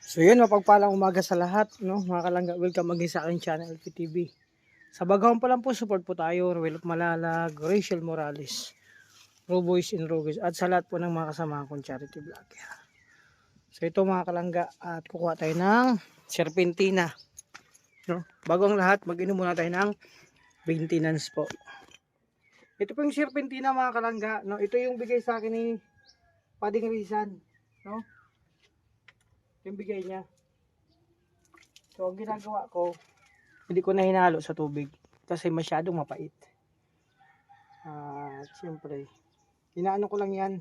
So yun, mapagpalang umaga sa lahat, no? Mga kalangga, welcome again sa aking channel, LPTV. Sa bagahon pa lang po, support po tayo, Ruel Malalag, Rachel Morales, Roboys and Rogers, at sa lahat po ng mga kasama kong charity vlogger. So ito mga kalangga, at kukuha tayo ng serpentina, no? Bago ang lahat, mag-inom muna tayo ng maintenance po. Ito po yung serpentina mga kalangga, no? Ito yung bigay sa akin ni Pading Rizan, no? Yung bigay niya. So ang ginagawa ko, hindi ko na hinalo sa tubig kasi masyadong mapait. At siyempre, inaano ko lang yan.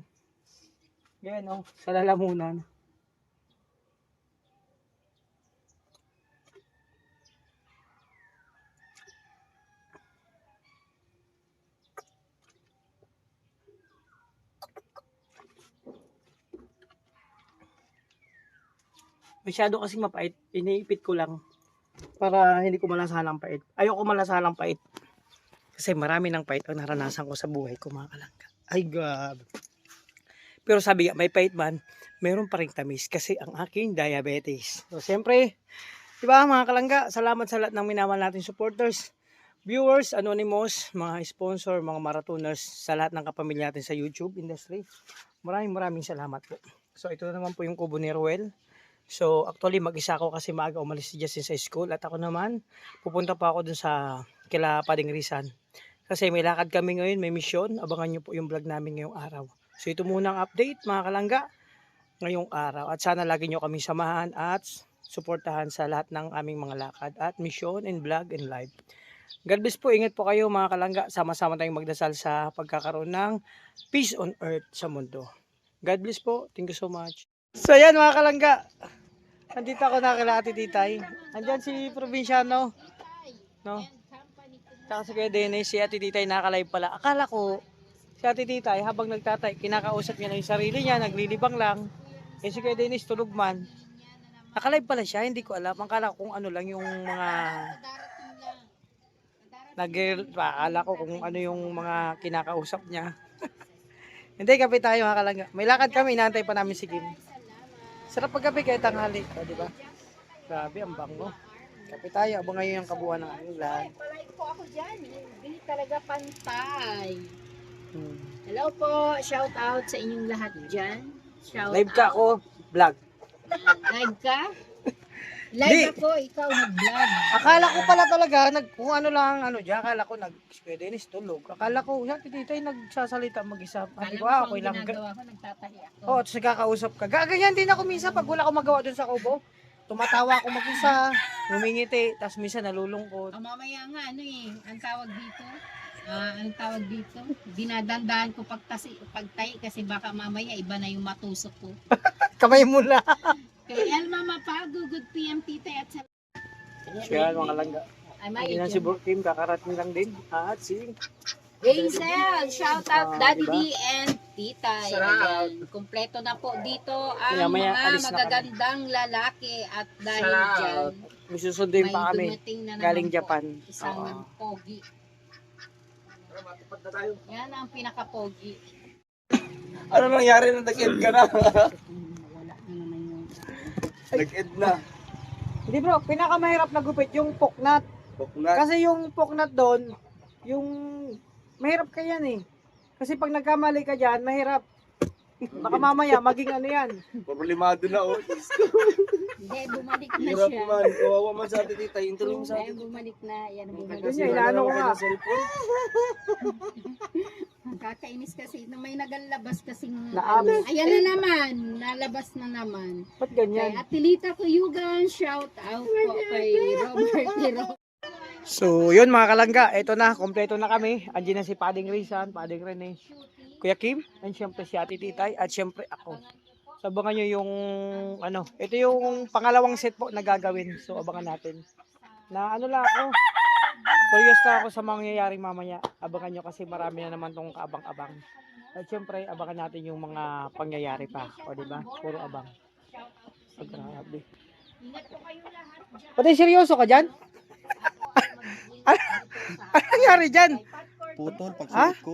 Yan o, sa lalamunan. Masyado kasing mapait, iniipit ko lang para hindi ko malasahan ang pait. Ayoko malasahan ang pait kasi marami ng pait ang naranasan ko sa buhay ko mga kalangga. Ay God. Pero sabi nga, may pait man, meron pa rin tamis kasi ang aking diabetes. So siyempre, diba mga kalangga, salamat sa lahat ng minamahal nating supporters, viewers, anonymous, mga sponsor, mga marathoners, sa lahat ng kapamilya natin sa YouTube industry. Maraming salamat po. So ito naman po yung kubo ni Ruel. So actually mag-isa ako kasi maaga umalis si Justin sa school at ako naman pupunta pa ako dun sa kila Pading Rizan. Kasi may lakad kami ngayon, may mission. Abangan nyo po yung vlog namin ngayong araw. So ito muna ang update mga kalangga ngayong araw. At sana lagi nyo kami samahan at suportahan sa lahat ng aming mga lakad at mission and vlog and live. God bless po, ingat po kayo mga kalangga. Sama-sama tayong magdasal sa pagkakaroon ng peace on earth sa mundo. God bless po. Thank you so much. So yan mga kalangga. Andito ako na kila Ate Titay. Andyan si Provinciano. No? Tsaka si Kuya Dennis, si Ate Titay nakalive pala. Akala ko si Ate Titay habang nagtatay, kinakausap niya na yung sarili niya, naglilibang lang. Eh si Kuya Dennis tulog man. Nakalive pala siya, hindi ko alam. Akala ko kung ano lang yung mga akala ko kung ano yung mga kinakausap niya. Hindi, kape tayo mga kalangga. May lakad kami, inaantay pa namin si Kim. Sarap pagkape kahit tanghali, di ba? Grabe, ang bango. Kape tayo, abang ngayon yung kabuuan ng aming vlog. Palike po ako dyan. Hindi talaga pantay. Hello po. Shout out sa inyong lahat dyan. Shout Live ka out. ako, vlog. Live ka? Live ako, ikaw nag-vlog. Akala ko pala talaga, kung ano lang, dyan, akala ko Dennis tulog. Akala ko, yan, titay, nagsasalita mag-isa. Hindi ko, okay lang. Ginagawa ko, nagtatahi ako. Oo, tapos nagkakausap ka. Gaganyan din ako minsan pag wala akong magawa dun sa kubo. Tumatawa ako mag-isa, ngumingiti, tapos minsan nalulungkot. Mamaya nga, ang tawag dito? Ang tawag dito? Dinadandaan ko pagtahi kasi baka mamaya iba na yung matusok ko. Kamay mo na. Kay El Mama Pago, good PM tita at sa... Yan, mga langga. Ay, Hindi na si Kim, kakarating lang din. At si Hazel, shout out Daddy diba? D and Tita. Ayan, kumpleto na po dito ang Maya, mga alis na magagandang lalaki at dahil dyan, may susunduin may pa kami. dumating na Galing naman po Japan. isang pogi. Yan ang pinaka-pogi. Ano nangyari na nag-end ka na? Wala na naman yung... Nag-end na. Hindi bro, pinakamahirap na gupit yung poknat. Buknat. Kasi yung poknat doon, yung mahirap ka yan eh. Kasi pag nagkamali ka dyan, mahirap. Baka mamaya maging ano yan. Problemado na oh. Hindi, bumalik na Hirap siya. man. Kawawa man sa atin tita. Intuloy mo sa Hindi, atin. bumalik na. Yan, bumalik Yun na. yan, inaano ko nga. Kakainis kasi, na may nagalabas kasing... Naabs. Ayan na naman, nalabas na naman. Ba't Kay ganyan? Atilita Kuyugan, shout out po kay Robert Tiro. So yun mga kalangga, ito na, kompleto na kami. Andiyan na si Pading Rizan, Pading Rene, Kuya Kim, and syempre si Ate Titay, at syempre ako. So abangan nyo yung, ito yung pangalawang set po na gagawin. So abangan natin. Na lang ako, curious na ako sa mangyayaring mamaya. Abangan nyo kasi marami na naman tong kaabang-abang. At syempre, abangan natin yung mga pangyayari pa. O diba? Puro abang. So, grabe. Pati seryoso ka dyan? Ano nangyari dyan? Putol Ha? pagsuot ko.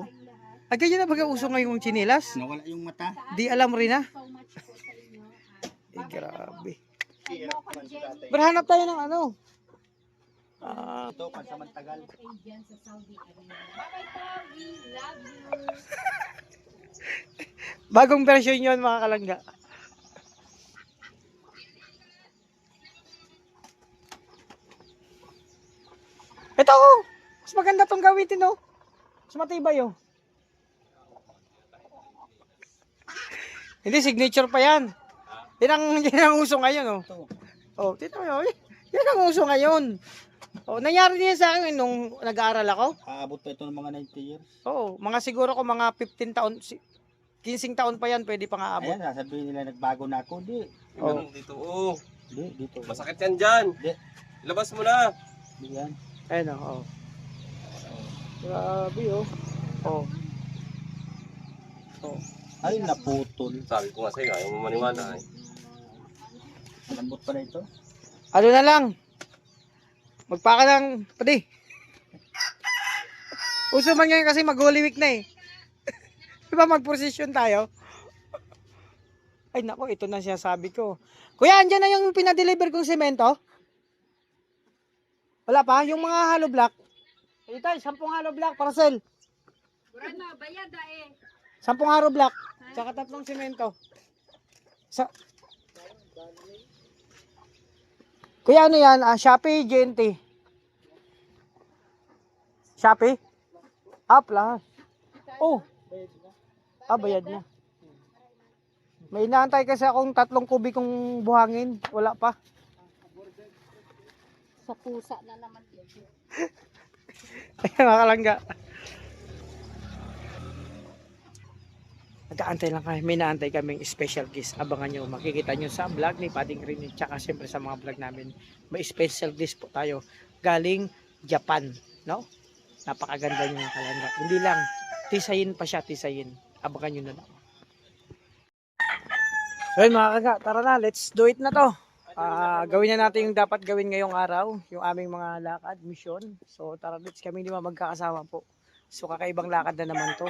Ay, ganyan na pag-uso ngayong chinilas? Nawala yung mata. Di alam rin na. Eh, grabe. Pero hanap tayo ng ano. Ah, Ito, pansamantagal. Dyan sa Saudi Arabia. Bye-bye po. We love you. bagong version yon mga kalangga. Ito oh. Mas maganda tong gawitin oh. Mas matibay oh. Hindi, signature pa yan. Yan ang uso ngayon oh. Oh, tito mo yun. Yan ang uso ngayon. Oh, nangyari din yan sa akin nung nag-aaral ako. Aabot pa ito ng mga 90 years. Oo, mga siguro ko mga 15 taon, 15 taon pa yan, pwede pa nga abot. Ayan, sasabihin nila nagbago na ako. Di. Oh. Dito, oh. Di, dito. Masakit yan dyan. Di. Labas mo na. Di yan. Ayun oh. Grabe oh. Oh. Oh. Ay, naputol. Sabi ko nga sa'yo, ayaw mo maniwala eh. Malambot pa na ito. Ano na lang. Magpaka lang, pati. Uso man ngayon kasi mag-Holy Week na eh. Diba mag-procession tayo? Ay nako, ito na siya sabi ko. Kuya, andyan na yung pinadeliver kong semento? Wala pa? Yung mga hollow block? Ito tayo, 10 hollow block, parcel. Buran na, bayad eh. 10 hollow block, tsaka 3 semento. Kuya, ano yan? Shopee, GNT. Shopee? Plus. Oh. Bayad na. May inaantay kasi akong 3 kubikong buhangin. Wala pa. Sa pusa na naman dito. Ayan, mga kalangga. Nag-aantay lang kami. May naantay kaming special guest. Abangan nyo. Makikita nyo sa vlog ni Pading Rini. Tsaka siyempre sa mga vlog namin. May special guest po tayo. Galing Japan. No? Napakaganda yung mga kalangga. Hindi lang. Tisayin pa siya. Tisayin. Abangan nyo na lang. So yun mga kalangga. Tara na. Let's do it na to. Gawin na natin yung dapat gawin ngayong araw. Yung aming mga lakad. Mission. So tara. Let's kami lima magkakasama po. So kakaibang lakad na naman to.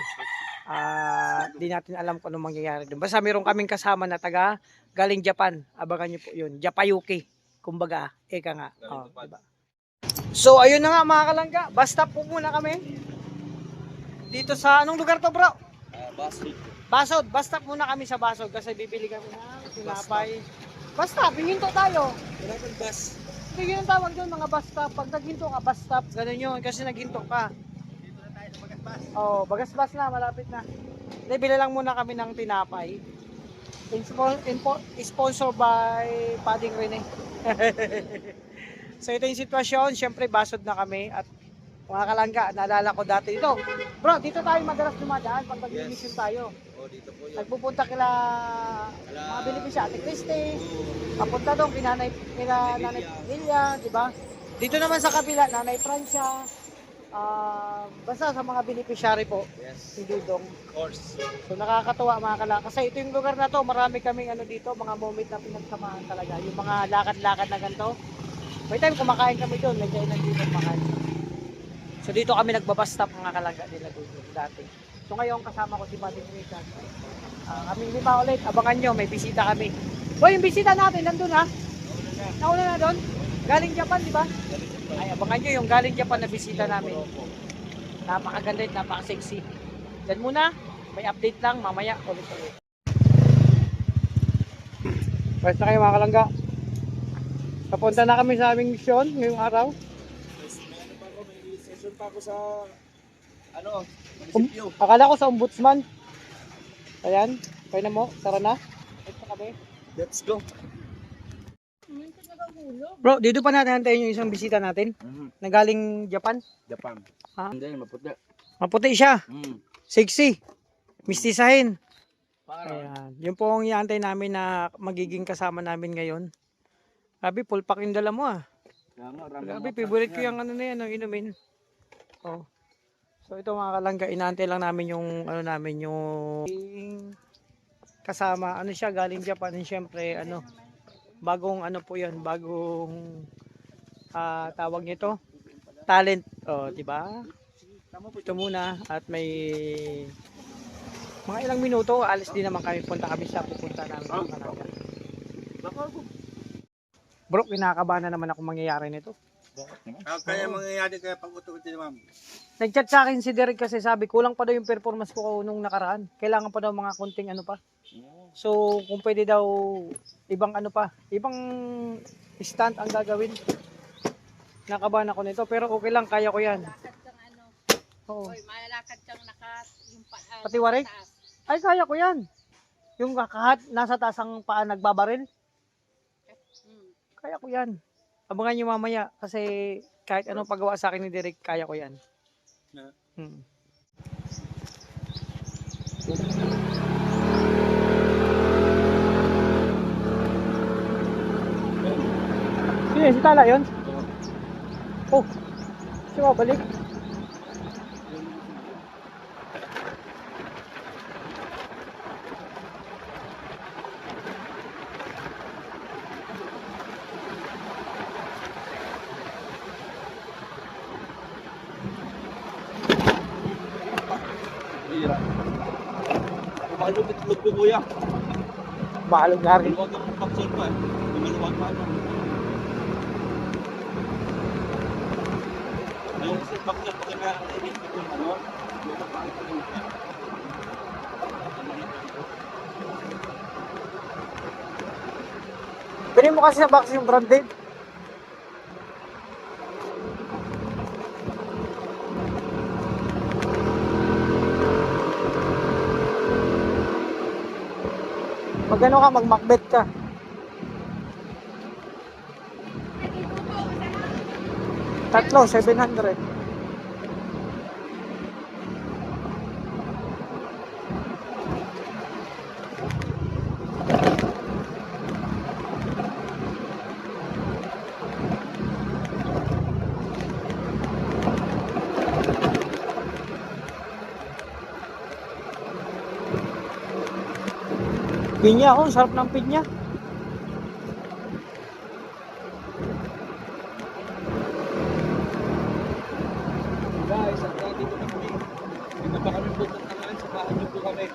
Di natin alam kung anong mangyayari doon. Basta meron kaming kasama na taga galing Japan. Abangan nyo po yun. Japayuki. Kumbaga, eka nga. Oh, diba? So, ayun na nga mga kalangga. Basta po muna kami. Dito sa, anong lugar to bro? Basod. Basta muna kami sa Basod kasi bibili kami ng tinapay. Basta, hinto tayo. Hindi yun ang tawag doon, mga bus stop. Pag naghinto ka, bus stop. Ganun yun, kasi naghinto ka. Oh, Bagasbas na, malapit na. Hindi, bila lang muna kami ng tinapay. Sponsor by Pading Rene. So ito yung sitwasyon, syempre basod na kami at mga kalangga, naalala ko dati dito. Bro, dito tayo madalas dumadaan pag nag-mission tayo. Oh, dito po yun. Nagpupunta kila mga Bilibid sa Ate Christie. Papunta doon kina Nanay Lilia, di ba? Dito naman sa kabila, Nanay Francia. Basta sa mga beneficiary po, Yes, si Dudong. of course. So nakakatuwa mga kalangga. Kasi ito yung lugar na to, marami kaming ano dito, mga moment na pinagsamahan talaga. Yung mga lakad-lakad na ganito. May time kumakain kami doon, may kainan dito kumakain. So dito kami nagbabastap mga kalangga nila Dudong dati. So ngayon kasama ko si Pading Richard. Kaming lima ulit, abangan nyo, may bisita kami. Boy, yung bisita natin, nandun ha? Nauna na doon? Galing Japan, di ba? Ay, abangan nyo yung galing Japan na bisita namin. Napakaganda at napaka-sexy. Diyan muna, may update lang, mamaya ulit-ulit. Pwede na kayo mga kalangga. Papunta na kami sa aming misyon ngayong araw. May session pa ako sa munisipyo. Akala ko sa ombudsman. Ayan, kaya na mo, tara na. Ito kami. Let's go. Bro, dito pa natin hantayin yung isang bisita natin na galing Japan. Japan. Ha? Hindi, maputi. Maputi siya, sexy, mistisahin. Para. Ayan, yun po ang iantay namin na magiging kasama namin ngayon. Sabi, full pack yung dala mo ah. Sabi, favorite ko yung ano na yan, ang inumin. Oh. So ito mga kalangga, inaantay lang namin yung ano namin yung kasama. Ano siya, galing Japan. And syempre, ano, bagong ano po yun, bagong tawag nito, talent. Oh, di ba? Ito muna at may mga ilang minuto, alis din naman kami, pupunta kami sa pupunta namin ng Kalangga. Bro, kinakabahan na naman ako mangyayari nito. Bakit naman? Kaya mangyayari kaya pag ututin ni ma'am. Nag-chat sa akin si Derek kasi sabi, kulang pa daw yung performance ko nung nakaraan. Kailangan pa daw mga konting ano pa. So, kung pwede daw, ibang ano pa, ibang stunt ang gagawin. Nakabahan ako nito, pero okay lang, kaya ko yan. Malakad kang ano. Oo. Oy, malalakad kang yung paa. Pati warik? taas. Ay, kaya ko yan. Yung kahat, nasa taas ang paa nagbabaril, Hmm. kaya ko yan. Abangan nyo mamaya, kasi kahit anong paggawa sa akin ni Derek, kaya ko yan. Hmm. Sige, si Tala yun? Oh, siya balik. Hira. Makalupit loob ko kuya. Bahalog na rin. Huwag kang paksol pa. Lumaluwag pa. Yung isip paksol pag nakakainis ko yung ano. Yung paksol pa. Pili mo kasi sa box yung branded. Pag ano ka, mag-macbeth ka. Tatlo, 700. Pinya, oh, sarap ng pinya. Guys, at dito na kami. Dito pa kami pupunta ngayon sa bahay niyo po kami.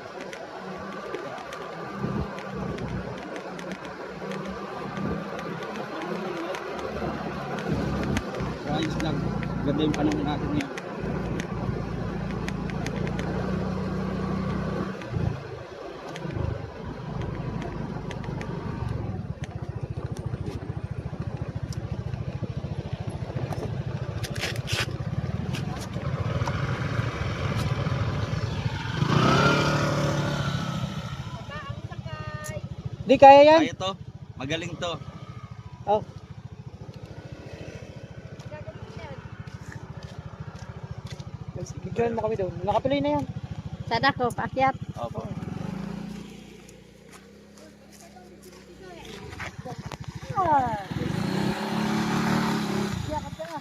Ayos lang. Ganda yung panahon natin ngayon. Di kaya yan. Kaya to. Magaling to. Oh. Bigyan mo kami doon. Nakatuloy na yan. Sada ko, paakyat. Opo. Ah. Yakap ka na.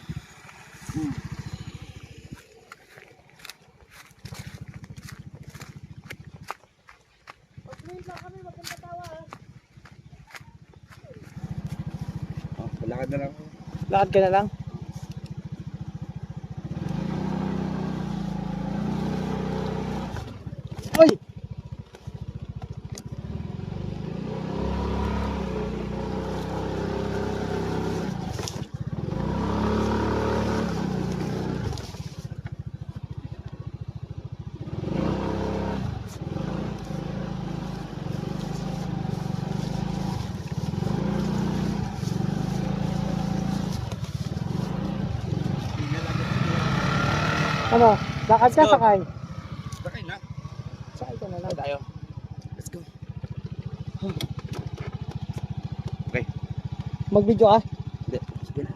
Pag-play lang kami, maganda tawa. Lakad na lang. Lakad ka na lang. Hoy! Ano? Lakad ka, Let's go. sakay. Sakay na. Sakay ka na lang. Tayo. Let's go. Okay. Mag-video ka? Hindi. Sige na.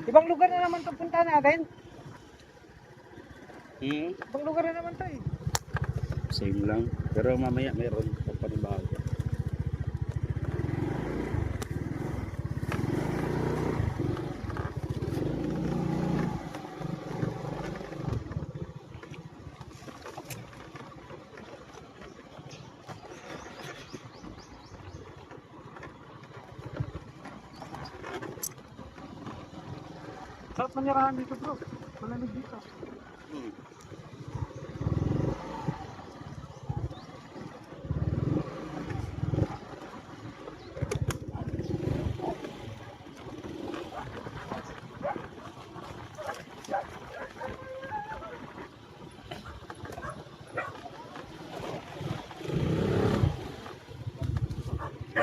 Ibang lugar na naman ito punta natin. Hmm. Ibang lugar na naman ito eh. Same lang. Pero mamaya mayroon pag panibago. Sarap manirahan dito bro. Malamig dito.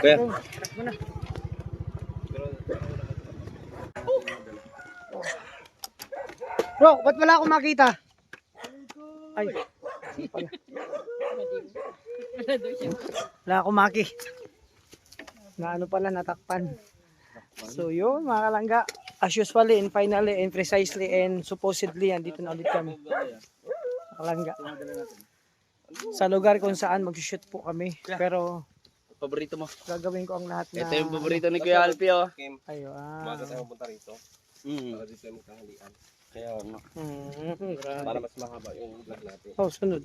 Kaya, Bro, ba't wala akong makita? Ay. Hindi pala. Wala akong makita. Na ano pala, natakpan. So yun, mga kalangga. As usually, and finally, and precisely, and supposedly, andito na ulit kami. Mga kalangga. Sa lugar kung saan mag-shoot po kami. Pero paborito mo. gagawin ko ang lahat na... Ito yung paborito ni Kuya Alpi, oh. Kim, Ayo, umaga tayo pupunta rito. Para dito tayo magtanghalian. Kaya, ano. grabe. Para mas mahaba yung vlog natin. Oh, sunod.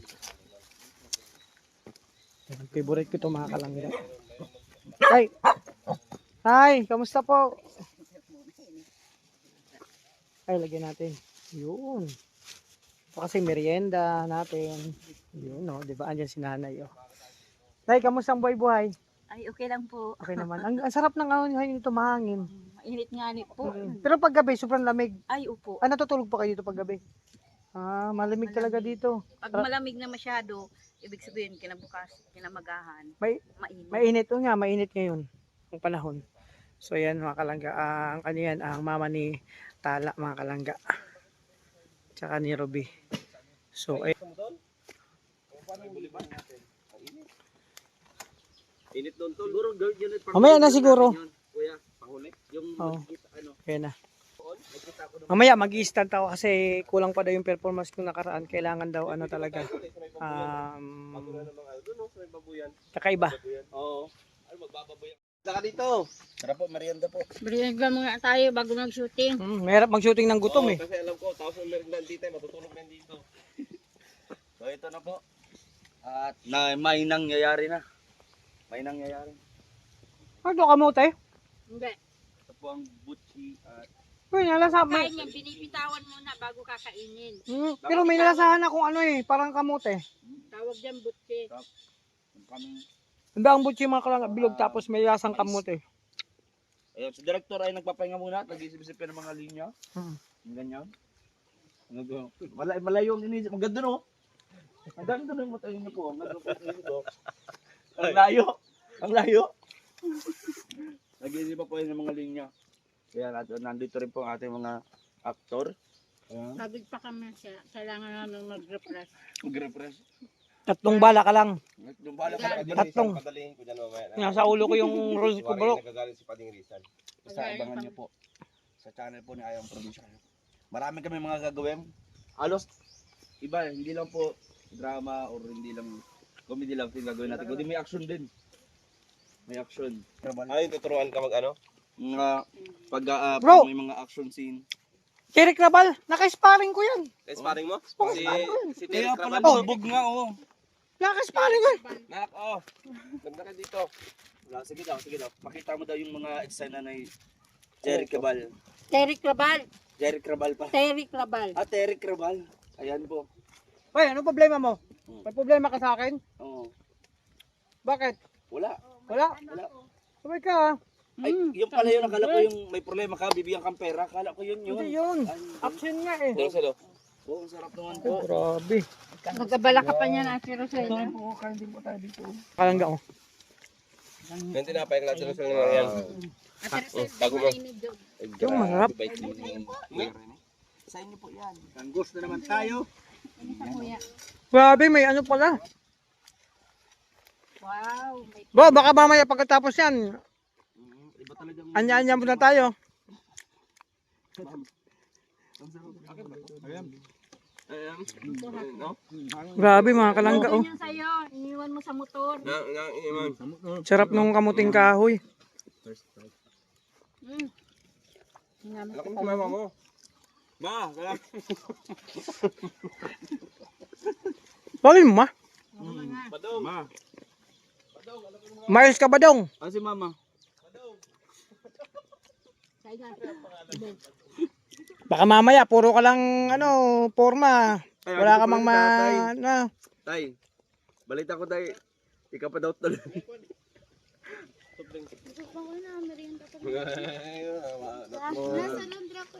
Yan, favorite ko ito mga kalangga. Hi! Hi! Kamusta po? Ay, lagyan natin. Yun. Ito kasi merienda natin. Yun, no? Diba? Andyan si nanay, oh. Nay, kamusta ang buhay-buhay? Ay, okay lang po. Okay naman. Ang sarap ng ngayon ito, mahangin. Mainit nga ni po. Pero pag gabi, sobrang lamig. Ay, upo. Ah, natutulog pa kayo dito pag gabi? Ah, malamig talaga dito. Pag malamig na masyado, ibig sabihin kinabukas, kinamagahan, May mainit. Mainit o nga, mainit ngayon ang panahon. So yan mga kalangga, ang ano yan, ang mama ni Tala mga kalangga. Tsaka ni Ruby. So ay Init doon, tol. Siguro, yun. mamaya na siguro. Kuya, panghuli. Yung, Oo. ano. Kaya na. Mamaya mag-i-stand ako kasi kulang pa daw yung performance kong nakaraan. Kailangan daw ano talaga. Kakaiba. Oo. Ano, magbababoy. Saka dito. Sarap po, merienda po. Merienda muna tayo bago mag-shooting. Mahirap mag-shooting ng gutom eh. Kasi alam ko, tapos yung merienda dito, matutulog na dito. So, ito na po. At may nangyayari na. May nangyayari. Ano kamote? Hindi. Ito po ang butchi at Uy, nalasahan. Kain niya, binibitawan muna bago kakainin. Pero may nalasahan akong ano eh, parang kamote. Tawag dyan butche. kami. Hindi ang butchi mga kalangga, bilog tapos may lasang kamote. Ayun, si director ay nagpapahinga muna. Nag-isip-isip ng mga linya. Yung ganyan. Malayo ang inisip. Ang ganda no? Ang ganda ng matayin niyo po. Ang ganda po ito. Ang layo. Ang layo. Nag-iisip pa po yun ng mga linya. Kaya nandito rin po ang ating mga aktor. Pagod pa kami siya. Kailangan namin mag-refresh. Mag-refresh. Tatlong bala ka lang. Yung bala ka lang. Tatlong. Padalihin ko dyan mamaya. Nasa ulo ko yung rules ko bro. Nagagalit si Pading Rizal. Basta abangan niyo po. Sa channel po ni Ayong Provincia. Marami kami mga gagawin. Halos iba, hindi lang po drama or hindi lang comedy lang yung gagawin natin. Kundi may action din. May action. Ay, tuturuan ka mag ano? Mga pag Bro! may mga action scene. Eric Rabal, naka-sparring ko yan. Sparring mo? Si Kaya Derek pala Rabal. bulbog nga oh. Naka-sparring ko yan. Nak, oh. Ganda ka dito. Sige daw, sige daw. Pakita mo daw yung mga eksena na Jerry Cabal. Terik Labal. Jerry Cabal pa. Terik Labal. Ah, Terry Cabal. Ayan po. Uy, ano problema mo? May problema ka sa akin? Oo. Bakit? Wala. Wala? Wala. Sabay ka ah. Ay, yung pala yun, akala ko yung may problema ka, bibigyan kang pera, akala ko yun yun. Hindi yun. Ay, Action nga eh. Dito sila. Oo, ang sarap naman po. Grabe. Magkabala ka pa niya na si Rosel. Kalangga ko. Yung tinapay ka lang sila naman yan. Bago mo. Yung masarap. Sa inyo po yan. Ang gusto naman tayo. Grabe, may ano pala. Wow. Bro, baka mamaya pagkatapos yan, Iba talagang... anya-anya muna tayo. Grabe mga kalangga oh. Yan sa'yo. Iniwan mo sa motor. Sarap nung kamuting kahoy. Laki mo mama mo. Ma, kaya... Bakit mo ma? Ma. Miles ka ba dong? Ano si mama? Baka mamaya, puro ka lang, ano, forma. Wala ka mang na. Tay, balita ko tay, ikaw pa daw tuloy. Bawal na, merienda pa. Nasa Londra ko,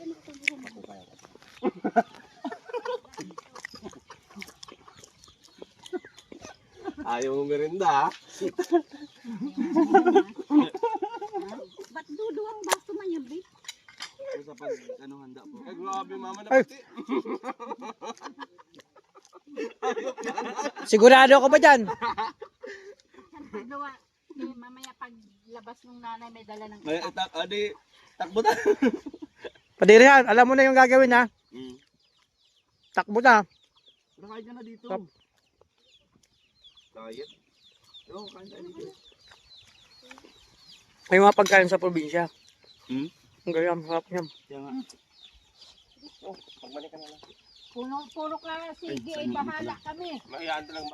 Ayaw mo merinda, ha? Ba't duduwang baso man yun, babe? Sa pag ano handa po. Ay, grabe mama na Ay. pati. Sigurado ka ba dyan? Gawa, mamaya pag labas ng nanay may dala ng May takbo ta. Padirihan, alam mo na yung gagawin ha. Takbo na. Nakain ka na dito. Tap. Diet. Oo, kain tayo dito. May mga pagkain sa probinsya. Hmm? Ang gayam, harap yan. Kaya nga. puro ka, sige, ay bahala kami. Mahiyaan lang.